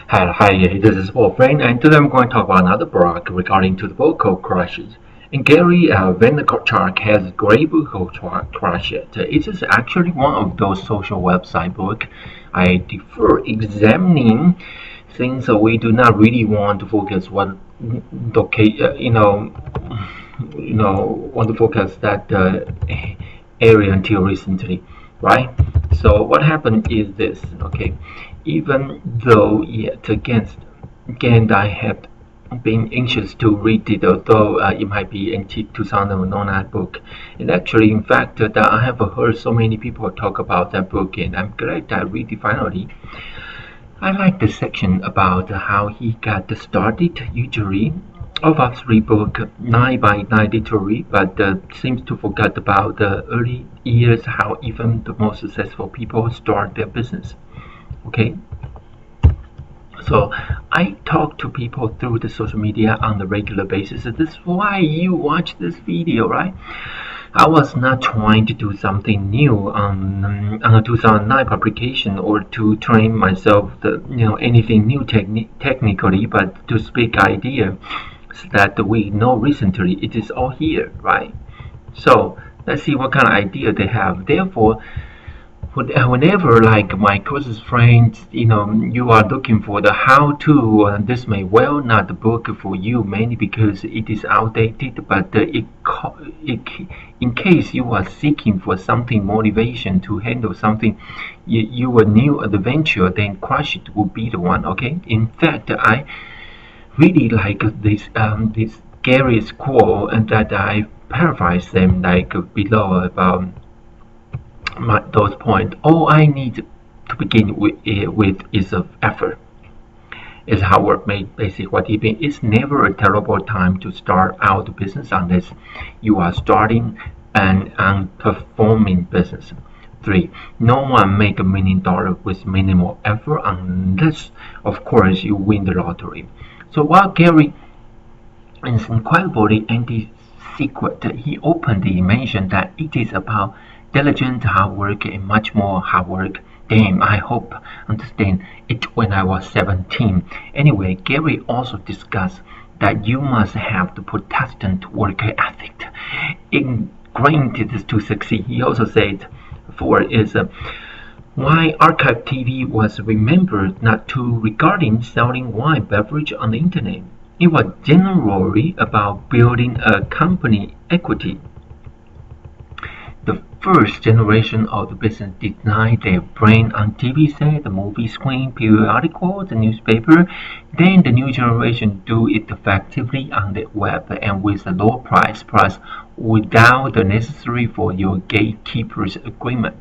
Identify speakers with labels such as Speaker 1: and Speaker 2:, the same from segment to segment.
Speaker 1: Hi, this is Wolfgang, and today I'm going to talk about another book regarding to the book called Crust. And Gary Vaynerchuk has a great book called Crust. It is actually one of those social website books. I defer examining things that we do not really want to focus what okay, want to focus that area until recently, right? So what happened is this, okay? Even though yet again I have been anxious to read it, although it might be antique to sound of a non book. And actually, in fact, that I have heard so many people talk about that book, and I'm glad that I read it finally. I like the section about how he got started. Usually, all of us read book 9 by 9 literally, but seems to forget about the early years, how even the most successful people start their business. Okay, so I talk to people through the social media on a regular basis. This is why you watch this video, right? I was not trying to do something new on a 2009 publication or to train myself anything new technically, but to speak idea that we know recently. It is all here, right? So let's see what kind of idea they have. Therefore, whenever like my closest friends, you are looking for the how-to, this may well not the book for you, mainly because it is outdated, but in case you are seeking for something motivation to handle something, you a new adventure, then Crush It will be the one. Okay, in fact, I really like this Gary's quote, and that I paraphrase them like below about those points. All I need to begin with is of effort. Is Howard made basic what he means. It's never a terrible time to start out a business unless you are starting an underperforming business. 3. No one make $1 million with minimal effort unless, of course, you win the lottery. So while Gary is incredibly anti-secret, he openly mentioned that it is about diligent hard work and much more hard work. Damn, I hope understand it when I was 17. Anyway, Gary also discussed that you must have the Protestant work ethic ingrained to succeed. He also said, 4 is why archive TV was remembered not to regarding selling wine beverage on the internet. It was generally about building a company equity. The first generation of the business designed their brand on TV set, the movie screen, periodical, the newspaper. Then the new generation do it effectively on the web and with a low price plus without the necessary for your gatekeeper's agreement.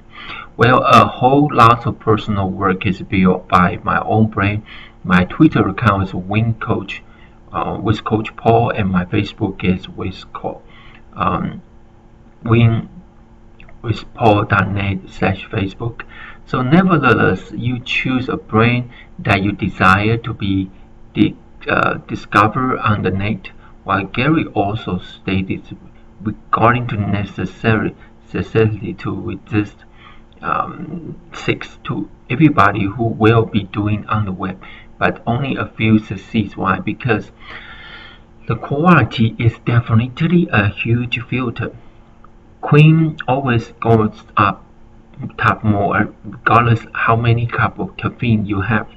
Speaker 1: Well, a whole lot of personal work is built by my own brain. My Twitter account is Win Coach with Coach Paul, and my Facebook is Win with paul.net/Facebook. So nevertheless, you choose a brand that you desire to be discovered on the net, while Gary also stated regarding to necessity to resist 6 to everybody who will be doing on the web, but only a few succeeds. Why? Because the quality is definitely a huge filter. Cream always goes up top more, regardless how many cups of caffeine you have.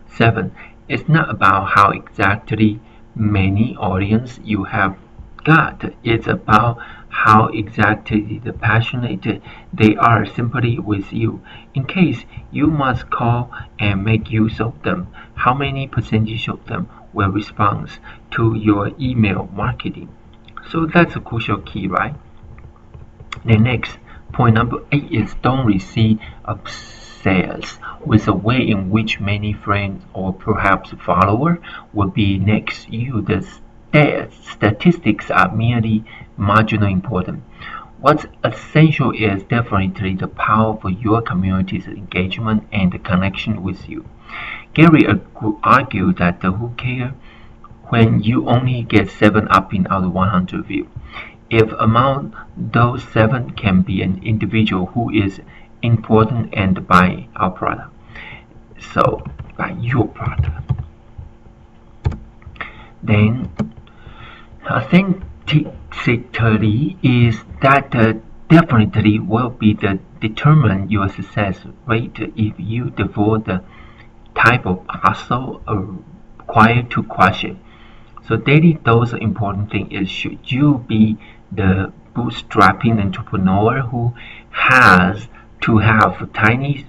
Speaker 1: 7. It's not about how exactly many audience you have got. It's about how exactly the passionate they are simply with you. In case you must call and make use of them, how many percentage of them will respond to your email marketing? So that's a crucial key, right? The next point, number 8, is don't receive obsessed with the way in which many friends or perhaps followers will be next you. The statistics are merely marginally important. What's essential is definitely the power for your community's engagement and the connection with you. Gary argued that who cares when you only get 7 up-in out of 100 views? If among those 7 can be an individual who is important and buy our product, so buy your product. Then authenticity is that definitely will be the determine your success rate if you devote the type of hustle required to crush it. So daily those important thing is, should you be the bootstrapping entrepreneur who has to have a tiny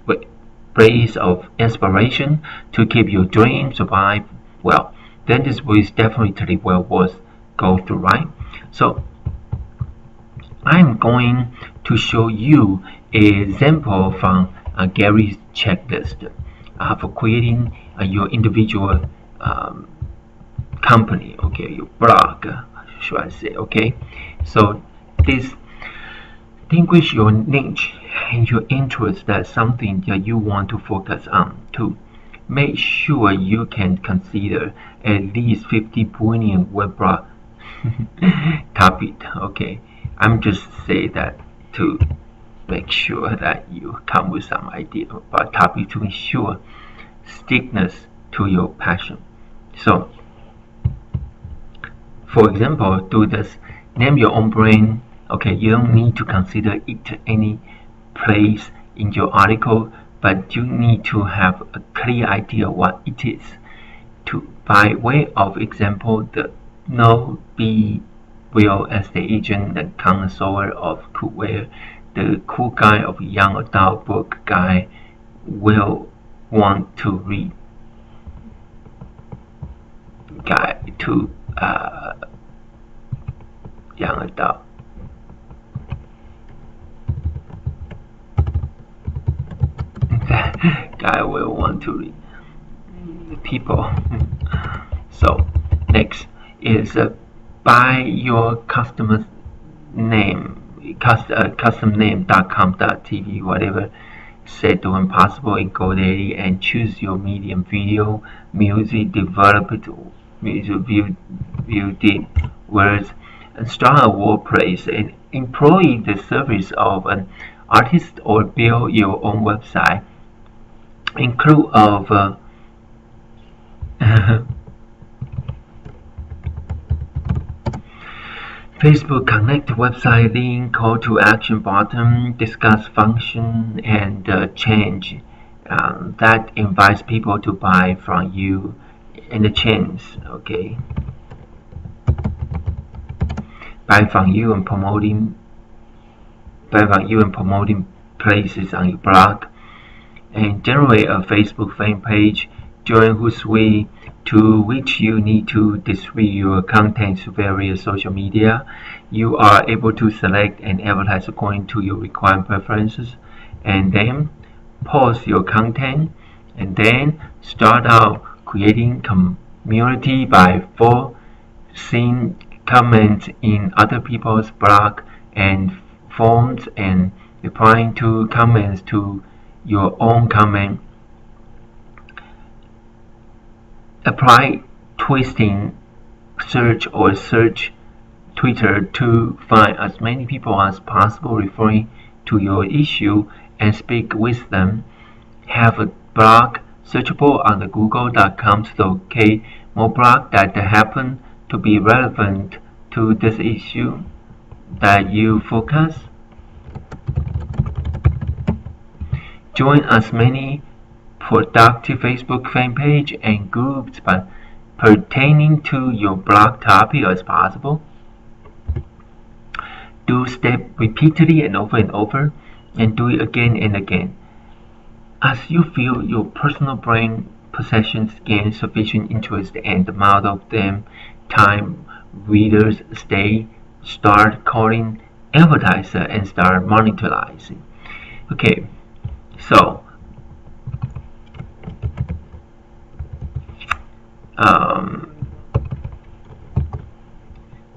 Speaker 1: blaze of inspiration to keep your dreams alive? Well, then this is definitely well worth go through, right? So I'm going to show you an example from Gary's checklist for creating your individual company, okay, your blog, should I say, okay? So distinguish your niche and your interest. That's something that you want to focus on too. Make sure you can consider at least 50 brilliant web blog topic, okay? I'm just saying that to make sure that you come with some idea about topic to ensure stickiness to your passion. So for example, do this, name your own brand. Okay, you don't need to consider it any place in your article, but you need to have a clear idea what it is. By way of example, the no be real estate agent, the connoisseur of cookware, the cool guy of young adult book guy will want to read. Guide to young adult. That guy will want to read people. So next is by your customer's name, customname.com.tv, whatever set to impossible in GoDaddy, and choose your medium: video, music, develop it, music, view the words, and start a WordPress and employ the service of an artist or build your own website. Include of Facebook Connect website link, call to action button, discuss function, and change that invites people to buy from you in the chains. Okay, buy from you and promoting places on your blog, and generate a Facebook fan page, join Hootsuite, to which you need to distribute your content to various social media. You are able to select and advertise according to your required preferences, and then post your content, and then start out creating community by forcing comments in other people's blog and forms and replying to comments to your own comment. Apply twisting search or search Twitter to find as many people as possible referring to your issue and speak with them. Have a blog searchable on the google.com to locate more blogs that happen to be relevant to this issue that you focus. Join as many productive Facebook fan page and groups pertaining to your blog topic as possible. Do step repeatedly and over, and do it again and again. As you feel your personal brand possessions gain sufficient interest and amount of them time readers stay, start calling advertiser and start monetizing. Okay, so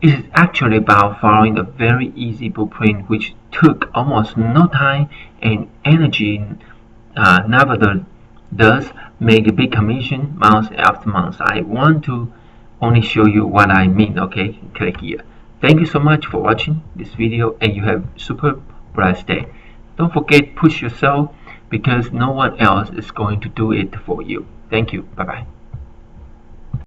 Speaker 1: it is actually about following a very easy blueprint which took almost no time and energy, nevertheless make a big commission month after month. I want to only show you what I mean. Okay, click here. Thank you so much for watching this video, and you have super blessed day. Don't forget, push yourself, because no one else is going to do it for you. Thank you. Bye bye.